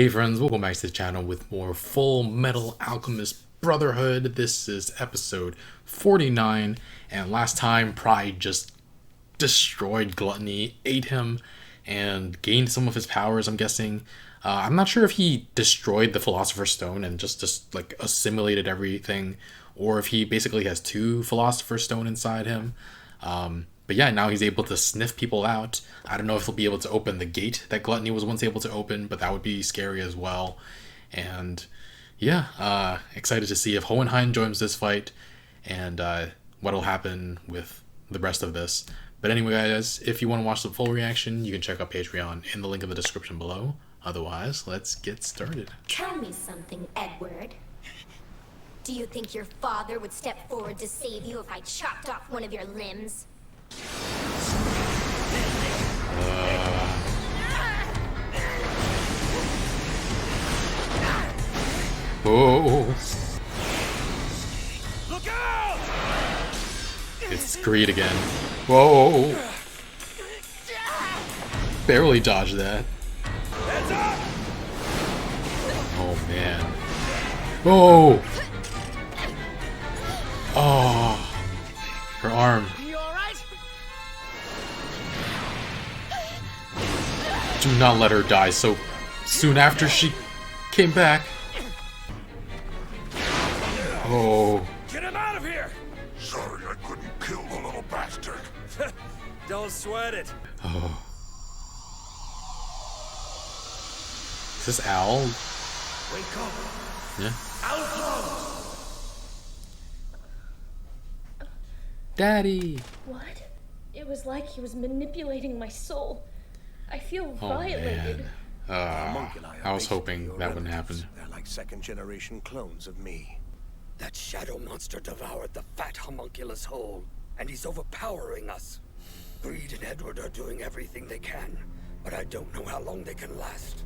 Hey friends, welcome back to the channel with more Fullmetal Alchemist Brotherhood. This is episode 49, and last time Pride just destroyed Gluttony, ate him, and gained some of his powers, I'm guessing. I'm not sure if he destroyed the Philosopher's Stone and just like assimilated everything, or if he basically has two Philosopher's Stone inside him. But yeah, now he's able to sniff people out. I don't know if he'll be able to open the gate that Gluttony was once able to open, but that would be scary as well. And yeah, excited to see if Hohenheim joins this fight and what'll happen with the rest of this. But anyway, guys, if you want to watch the full reaction, you can check out Patreon in the link in the description below. Otherwise, let's get started. Tell me something, Edward. Do you think your father would step forward to save you if I chopped off one of your limbs? Oh, Look out! it's Greed again. Whoa, barely dodged that. Heads up! Oh man. Oh, oh, her arm. You all right? Do not let her die so soon after she came back. Oh. Get him out of here! Sorry I couldn't kill the little bastard. Don't sweat it. Oh. Is this Al? Wake up. Yeah. Alpha! Daddy. What? It was like he was manipulating my soul. I feel Oh violated. man. Homunculi I are was hoping basically that your wouldn't happen. remnants. They're like second-generation clones of me. That shadow monster devoured the fat homunculus whole, and he's overpowering us. Greed and Edward are doing everything they can, but I don't know how long they can last.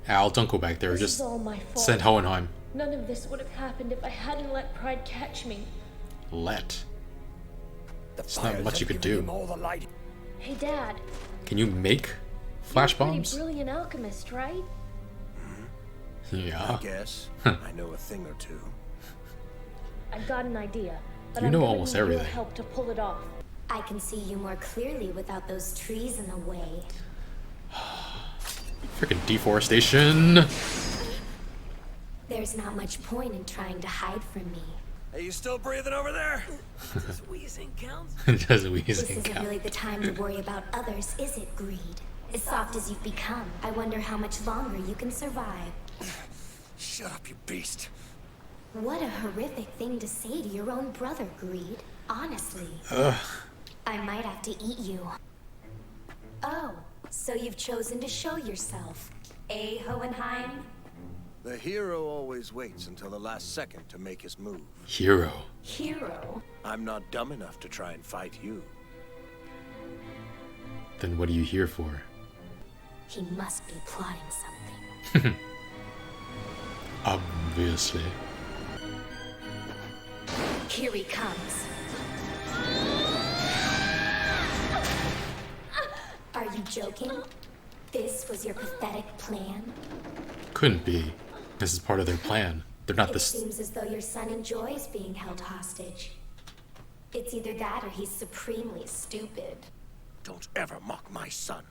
Al, don't go back there. This Just is all my fault. send Hohenheim. None of this would have happened if I hadn't let Pride catch me. Let. The There's not fires much you have could given do. him all the light. Hey, Dad. Can you make flash You're a pretty bombs? brilliant alchemist, right? Yeah. I guess. I know a thing or two. I've got an idea, but You I'm know gonna almost need your everything. help to pull it off. I can see you more clearly without those trees in the way. Freaking deforestation. There's not much point in trying to hide from me. Are you still breathing over there? Does wheezing count? Does This wheezing isn't count? really the time to worry about others, is it, Greed? As soft as you've become, I wonder how much longer you can survive. Shut up, you beast. What a horrific thing to say to your own brother, Greed. Honestly. I might have to eat you. Oh, so you've chosen to show yourself. Eh, Hohenheim? The hero always waits until the last second to make his move. Hero. Hero? I'm not dumb enough to try and fight you. Then what are you here for? He must be plotting something. Obviously. Here he comes. Are you joking? This was your pathetic plan? Couldn't be. This is part of their plan. They're not It this. seems as though your son enjoys being held hostage. It's either that or he's supremely stupid. Don't ever mock my son.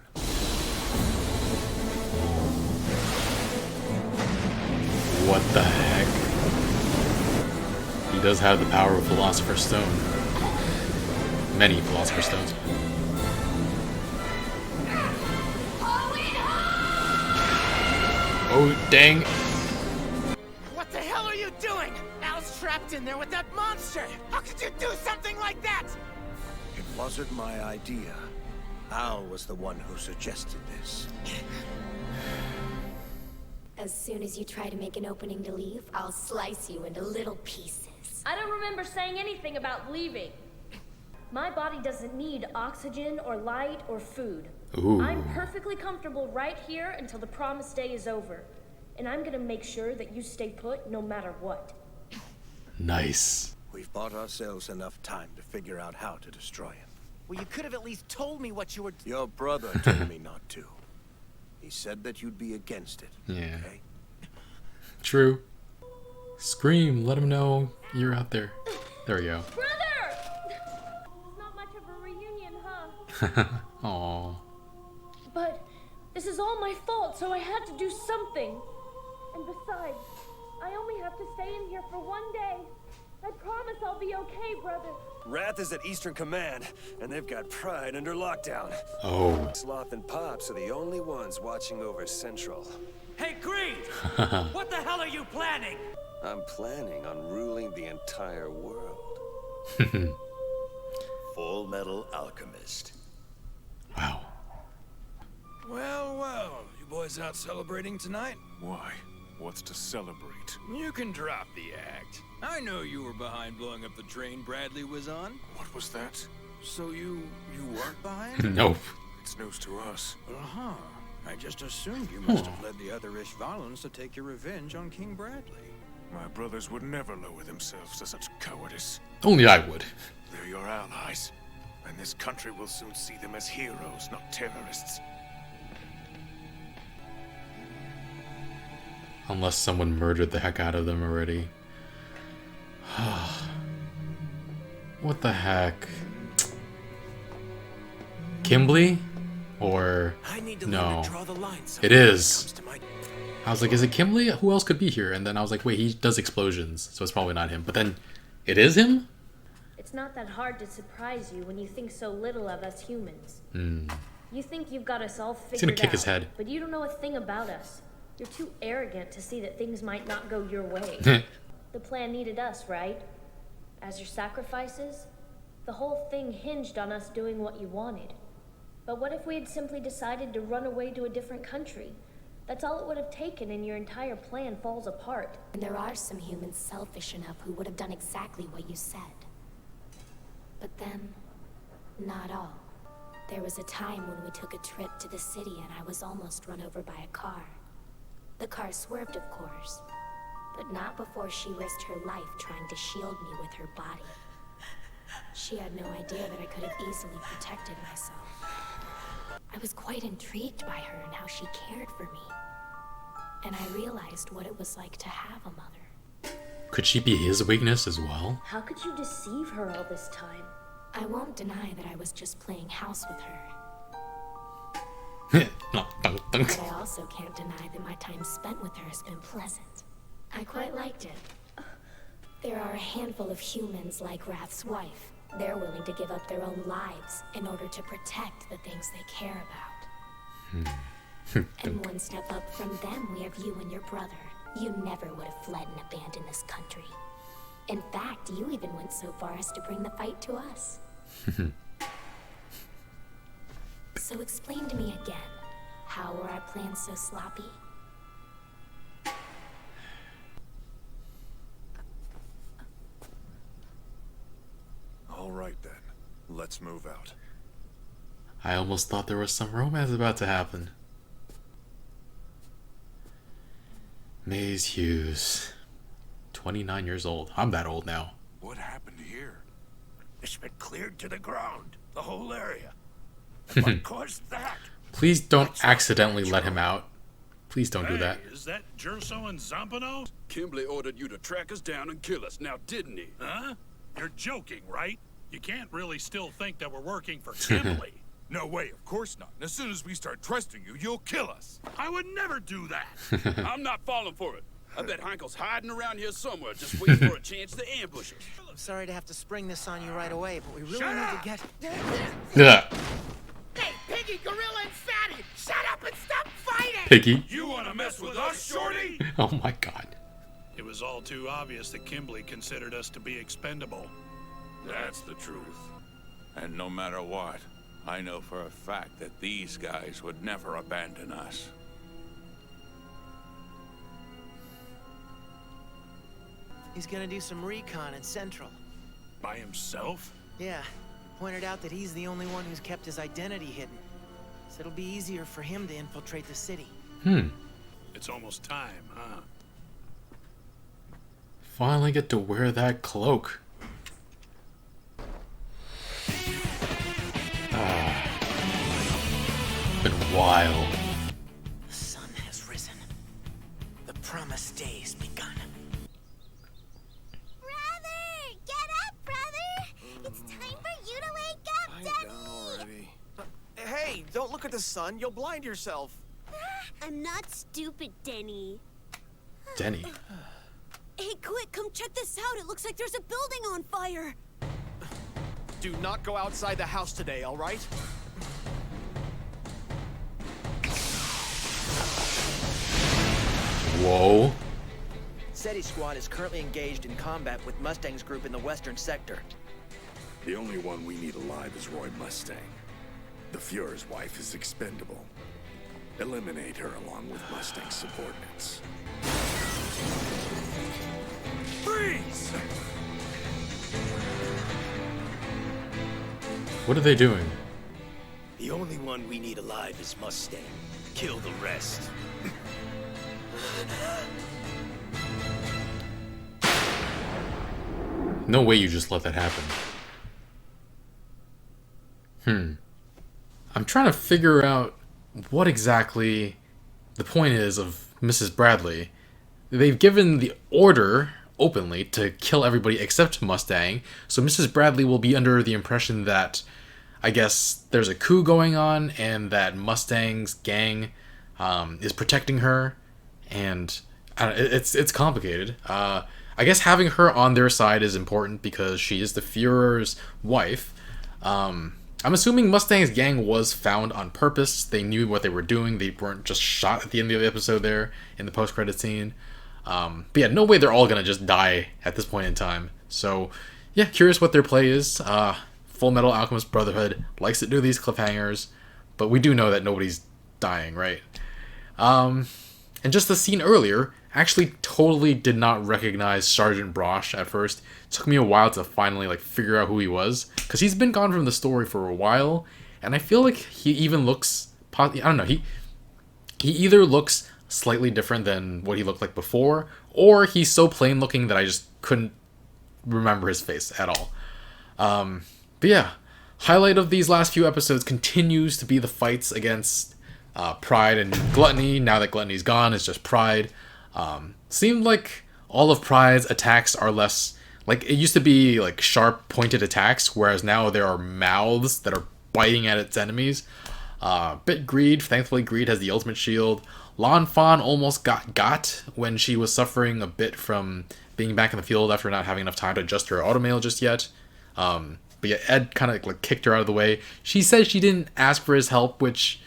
What the heck? He does have the power of Philosopher's Stone. Many Philosopher's Stones. Oh, dang. What the hell are you doing? Al's trapped in there with that monster. How could you do something like that? It wasn't my idea. Al was the one who suggested this. As soon as you try to make an opening to leave, I'll slice you into little pieces. I don't remember saying anything about leaving. My body doesn't need oxygen or light or food. Ooh. I'm perfectly comfortable right here until the promised day is over. And I'm gonna make sure that you stay put no matter what. Nice. We've bought ourselves enough time to figure out how to destroy him. Well, you could have at least told me what you were... Your brother told me not to. He said that you'd be against it. Yeah. Okay? True. Scream, let him know you're out there. There we go. Brother! It's not much of a reunion, huh? Aww. But this is all my fault, so I had to do something. And besides, I only have to stay in here for one day. I promise I'll be okay, brother. Wrath is at Eastern Command, and they've got Pride under lockdown. Oh. Sloth and Pops are the only ones watching over Central. Hey, Greed! What the hell are you planning? I'm planning on ruling the entire world. Fullmetal Alchemist. Wow. Well, well, you boys out celebrating tonight? Why? What's to celebrate? You can drop the act. I know you were behind blowing up the train Bradley was on. What was that? So you weren't behind? Nope. It's news to us. Uh-huh. I just assumed you must have led the other Ishvalans to take your revenge on King Bradley. My brothers would never lower themselves to such cowardice. Only I would. They're your allies, and this country will soon see them as heroes, not terrorists. Unless someone murdered the heck out of them already. What the heck? Kimberly? Or no? It is. I was like, is it Kimberly? Who else could be here? And then I was like, wait, he does explosions, so it's probably not him. But then, it is him? It's not that hard to surprise you when you think so little of us humans. You think you've got us all figured out. He's gonna kick his head. But you don't know a thing about us. You're too arrogant to see that things might not go your way. The plan needed us, right? As your sacrifices? The whole thing hinged on us doing what you wanted. But what if we had simply decided to run away to a different country? That's all it would have taken and your entire plan falls apart. And there are some humans selfish enough who would have done exactly what you said. But then, not all. There was a time when we took a trip to the city and I was almost run over by a car. The car swerved, of course, but not before she risked her life trying to shield me with her body. She had no idea that I could have easily protected myself. I was quite intrigued by her and how she cared for me. And I realized what it was like to have a mother. Could she be his weakness as well? How could you deceive her all this time? I won't deny that I was just playing house with her. But I also can't deny that my time spent with her has been pleasant. I quite liked it. There are a handful of humans like Wrath's wife. They're willing to give up their own lives in order to protect the things they care about. And one step up from them, we have you and your brother. You never would have fled and abandoned this country. In fact, you even went so far as to bring the fight to us. So explain to me again, how were our plans so sloppy? All right then, let's move out. I almost thought there was some romance about to happen. Maze Hughes. 29 years old. I'm that old now. What happened here? It's been cleared to the ground, the whole area. And what caused that? Please don't accidentally let him out. Please don't do that. Is that Jerso and Zampano? Kimberly ordered you to track us down and kill us, now didn't he? Huh? You're joking, right? You can't really still think that we're working for Kimberly. No way, of course not. And as soon as we start trusting you, you'll kill us. I would never do that. I'm not falling for it. I bet Heinkel's hiding around here somewhere, just waiting for a chance to ambush us. I'm sorry to have to spring this on you right away, but we really need to get... Yeah. Hey, Piggy, Gorilla, and Fatty! Shut up and stop fighting! Piggy. You want to mess with us, Shorty? Oh my god. It was all too obvious that Kimberly considered us to be expendable. That's the truth. And no matter what, I know for a fact that these guys would never abandon us. He's gonna do some recon in Central. By himself? Yeah, pointed out that he's the only one who's kept his identity hidden. So it'll be easier for him to infiltrate the city. It's almost time, huh? Finally get to wear that cloak. Been a while. best day has begun. Brother! Get up, brother! It's time for you to wake up, Denny! Hey, don't look at the sun. You'll blind yourself. I'm not stupid, Denny. Denny. Hey, quick, come check this out. It looks like there's a building on fire. Do not go outside the house today, all right? Whoa. SETI squad is currently engaged in combat with Mustang's group in the western sector. The only one we need alive is Roy Mustang. The Fuhrer's wife is expendable. Eliminate her along with Mustang's subordinates. Freeze! What are they doing? The only one we need alive is Mustang. Kill the rest. No way you just let that happen. I'm trying to figure out what exactly the point is of Mrs. Bradley. They've given the order openly to kill everybody except Mustang, so Mrs. Bradley will be under the impression that, I guess, there's a coup going on and that Mustang's gang is protecting her, and it's complicated. I guess having her on their side is important because she is the Führer's wife. I'm assuming Mustang's gang was found on purpose. They knew what they were doing. They weren't just shot at the end of the episode there in the post-credit scene. But yeah, no way they're all gonna just die at this point in time. So yeah, curious what their play is. Fullmetal Alchemist Brotherhood likes to do these cliffhangers, but we do know that nobody's dying, right? And just the scene earlier, actually totally did not recognize Sergeant Brosh at first. It took me a while to finally figure out who he was, because he's been gone from the story for a while, and I feel like he even looks, I don't know, he either looks slightly different than what he looked like before, or he's so plain looking that I just couldn't remember his face at all. But yeah, highlight of these last few episodes continues to be the fights against Pride and Gluttony. Now that Gluttony's gone, it's just Pride. Seemed like all of Pride's attacks are less, it used to be sharp pointed attacks, whereas now there are mouths that are biting at its enemies. Bit Greed, thankfully Greed has the ultimate shield. Lan Fan almost got when she was suffering a bit from being back in the field after not having enough time to adjust her automail just yet. But yeah, Ed kind of kicked her out of the way. She said she didn't ask for his help, which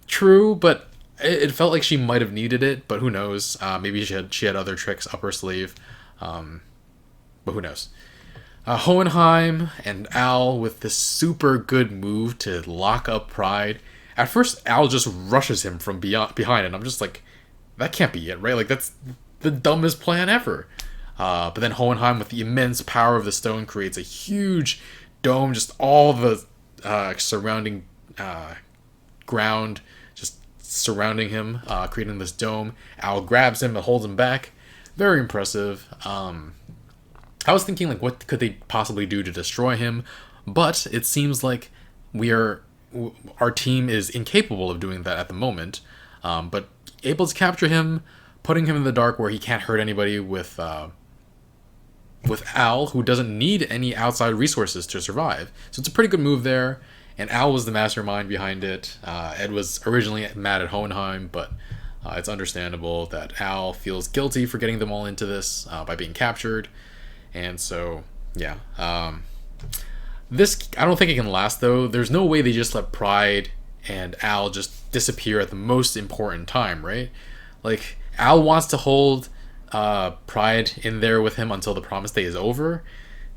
true, but it felt like she might have needed it, but who knows? Maybe she had other tricks up her sleeve, but who knows? Hohenheim and Al with this super good move to lock up Pride. At first, Al just rushes him from behind, and I'm just like, that can't be it, right? That's the dumbest plan ever. But then Hohenheim, with the immense power of the stone, creates a huge dome, just all the surrounding ground just surrounding him, creating this dome. Al grabs him and holds him back. Very impressive. I was thinking, what could they possibly do to destroy him? But it seems like our team is incapable of doing that at the moment. But able to capture him, putting him in the dark where he can't hurt anybody with Al, who doesn't need any outside resources to survive. So it's a pretty good move there. And Al was the mastermind behind it. Ed was originally mad at Hohenheim, but it's understandable that Al feels guilty for getting them all into this by being captured. And so, yeah. This, I don't think it can last, though. There's no way they just let Pride and Al just disappear at the most important time, right? Al wants to hold Pride in there with him until the Promise Day is over.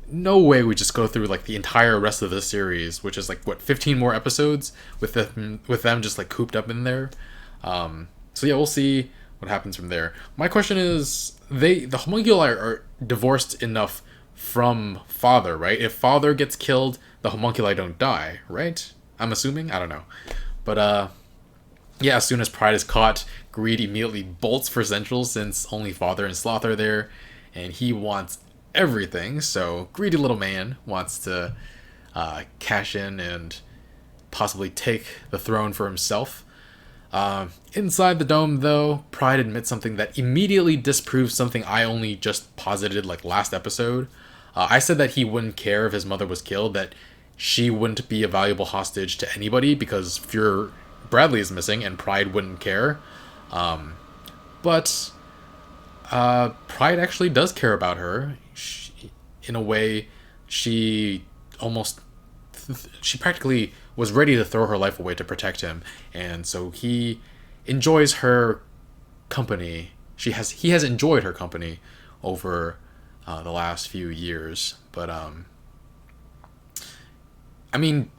No way we just go through the entire rest of the series, which is 15 more episodes with them just cooped up in there. So yeah, we'll see what happens from there. My question is, the homunculi are divorced enough from Father, right? If Father gets killed, the homunculi don't die, right? I'm assuming? I don't know. But yeah, as soon as Pride is caught, Greed immediately bolts for Central since only Father and Sloth are there, and he wants everything. So greedy little man wants to cash in and possibly take the throne for himself. Inside the dome, though, Pride admits something that immediately disproves something I only just posited like last episode. I said that he wouldn't care if his mother was killed, that she wouldn't be a valuable hostage to anybody because Fuhrer Bradley is missing and Pride wouldn't care. But Pride actually does care about her. In a way, she practically was ready to throw her life away to protect him, and so he enjoys her company. He has enjoyed her company over the last few years, but I mean,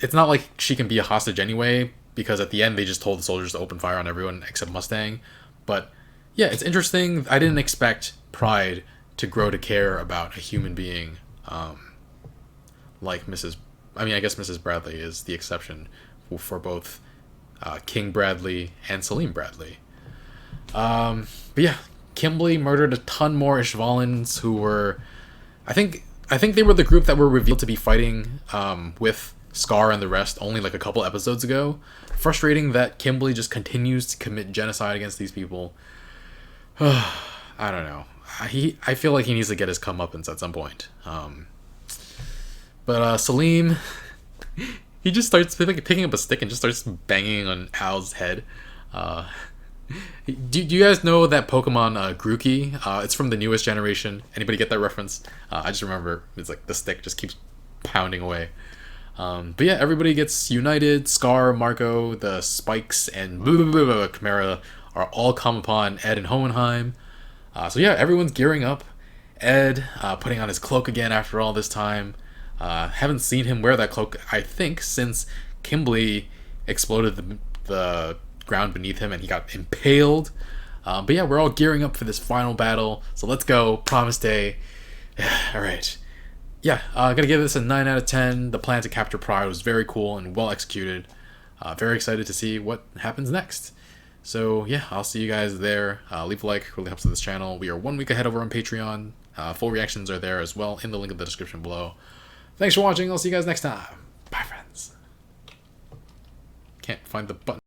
it's not like she can be a hostage anyway, because at the end they just told the soldiers to open fire on everyone except Mustang. But yeah, it's interesting. I didn't expect Pride to grow to care about a human being like I guess Mrs. Bradley is the exception for both King Bradley and Salim Bradley. But yeah, Kimberly murdered a ton more Ishvalans who were, I think they were the group that were revealed to be fighting with Scar and the rest only like a couple episodes ago. Frustrating that Kimberly just continues to commit genocide against these people. I don't know. I feel like he needs to get his comeuppance at some point. But Salim, he just starts picking up a stick and just starts banging on Al's head. Do you guys know that Pokemon Grookey? It's from the newest generation. Anybody get that reference? I just remember it's like the stick just keeps pounding away. But yeah, everybody gets united. Scar, Marco, the Spikes, and Chimera are all come upon Ed and Hohenheim. So yeah, everyone's gearing up. Ed putting on his cloak again after all this time. Haven't seen him wear that cloak, I think, since Kimberly exploded the ground beneath him and he got impaled. But yeah, we're all gearing up for this final battle. So let's go. Promise Day. Alright. Yeah, gonna give this a 9 out of 10. The plan to capture Pride was very cool and well executed. Very excited to see what happens next. So yeah, I'll see you guys there. Leave a like, really helps with this channel. We are 1 week ahead over on Patreon. Full reactions are there as well in the link in the description below. Thanks for watching. I'll see you guys next time. Bye, friends. Can't find the button.